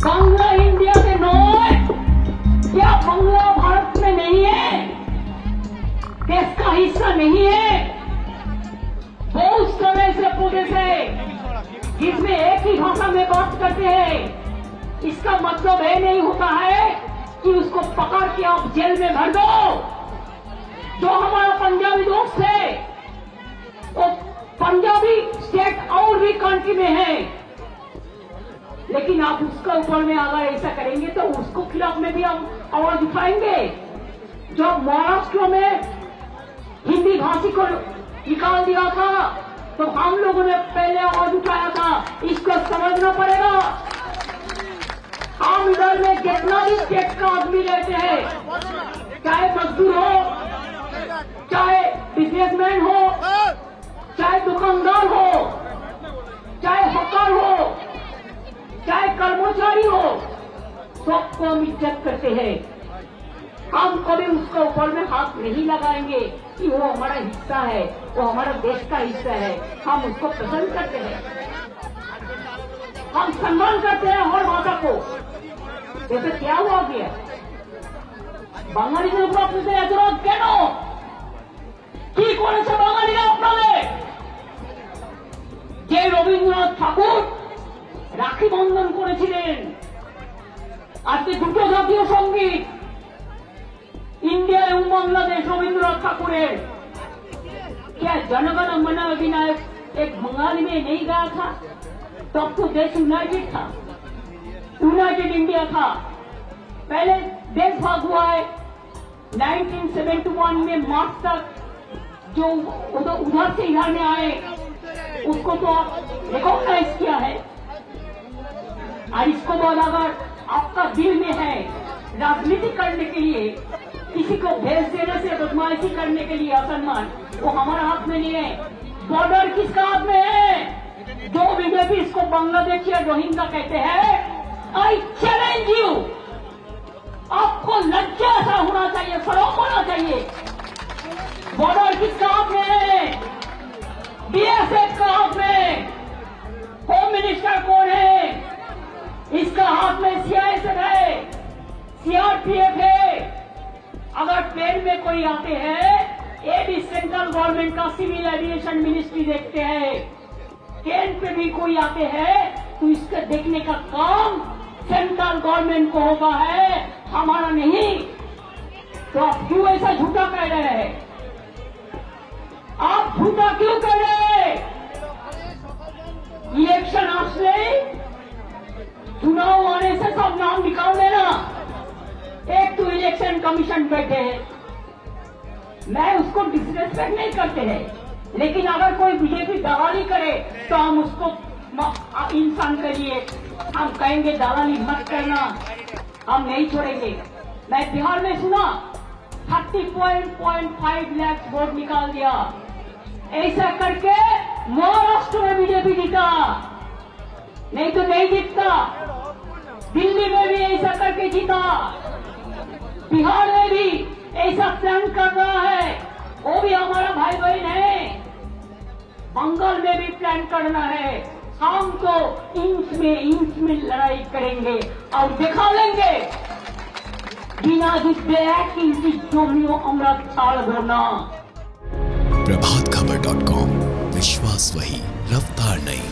Bangla India में नॉय, क्या बांग्ला भारत में नहीं है? देश का हिस्सा नहीं है? बहुत समय से पूरे से जिसमें एक ही भाषा में बात करते हैं, इसका मतलब ये नहीं होता है कि उसको पकड़ के आप जेल में भर दो। जो हमारा पंजाबी दोस्त है वो पंजाबी स्टेट और भी कंट्री में है, लेकिन आप उसका ऊपर में अगर ऐसा करेंगे तो उसको खिलाफ में भी हम आवाज उठाएंगे। जब महाराष्ट्र में हिंदी भाषी को निकाल दिया था तो हम लोगों ने पहले आवाज उठाया था, इसको समझना पड़ेगा। हम इधर में कितना भी स्टेट का आदमी रहते हैं, चाहे मजदूर हो, चाहे बिजनेसमैन हो, चाहे दुकानदार हो, चाहे हकार हो, चाहे कर्मचारी हो, सबको हम इज्जत करते हैं। हम कभी उसके ऊपर में हाथ नहीं लगाएंगे कि वो हमारा हिस्सा है, वो हमारा देश का हिस्सा है। हम उसको पसंद करते हैं, हम सम्मान करते हैं हर भाषा को। जैसे क्या हुआ गया বাঙালিদের উপর আপনাদের এত রাগ কেন? কি করেছে বাঙালিরা আপনাদের? যে রবীন্দ্রনাথ ঠাকুর রাখি বন্ধন করেছিলেন, আজকে দুটো জাতীয় সঙ্গীত इंडिया एवं बांग्लादेश रविंद्रनाथ ठाकुर, क्या जनगण मन अधिनायक एक बंगाली में नहीं गाया था? तब तो देश यूनाइटेड था, यूनाइटेड इंडिया था। पहले देश भाग हुआ है 1971 में मार्च तक, जो उधर से इधर में आए उसको तो रिकॉग्नाइज किया है। और इसको बाद अगर आपका दिल में है राजनीति करने के लिए, किसी को भेज देने से बदमाशी करने के लिए असम्मान, वो हमारा हाथ में नहीं है। बॉर्डर किसका हाथ में है? जो बीजेपी इसको बांग्लादेश या रोहिंग्या कहते हैं, आई चैलेंज यू, आपको लज्जा सा होना चाहिए, शर्म होना चाहिए। बॉर्डर किसका हाथ में है? बीएसएफ का हाथ में। होम मिनिस्टर कौन है? इसका हाथ में सीआईएसएफ है, सीआरपीएफ है। अगर ट्रेन में कोई आते हैं, ये भी सेंट्रल गवर्नमेंट का सिविल एविएशन मिनिस्ट्री देखते हैं। ट्रेन पे भी कोई आते हैं तो इसका देखने का काम सेंट्रल गवर्नमेंट को होगा है, हमारा नहीं। तो आप क्यों ऐसा झूठा कह रहे हैं? आप झूठा क्यों कह रहे हैं? इलेक्शन आसले, चुनाव आने से सब नाम निकाल देना। एक तो इलेक्शन कमीशन बैठे हैं, मैं उसको डिसरेस्पेक्ट नहीं करते हैं, लेकिन अगर कोई बीजेपी दलाली करे तो हम उसको इंसान के लिए हम कहेंगे दलाली मत करना, हम नहीं छोड़ेंगे। मैं बिहार में सुना 30.5 लाख वोट निकाल दिया, ऐसा करके महाराष्ट्र में बीजेपी जीता, नहीं तो नहीं जीतता। दिल्ली में भी ऐसा करके जीता, बिहार में भी ऐसा प्लान कर रहा है, वो भी हमारा भाई बहन है। बंगाल में भी प्लान करना है। हम तो इंच में लड़ाई करेंगे और दिखा लेंगे बिना जिससे एक इंच जमीओ আমরা ছাড়বো না। प्रभातखबर.com, विश्वास वही, रफ्तार नहीं।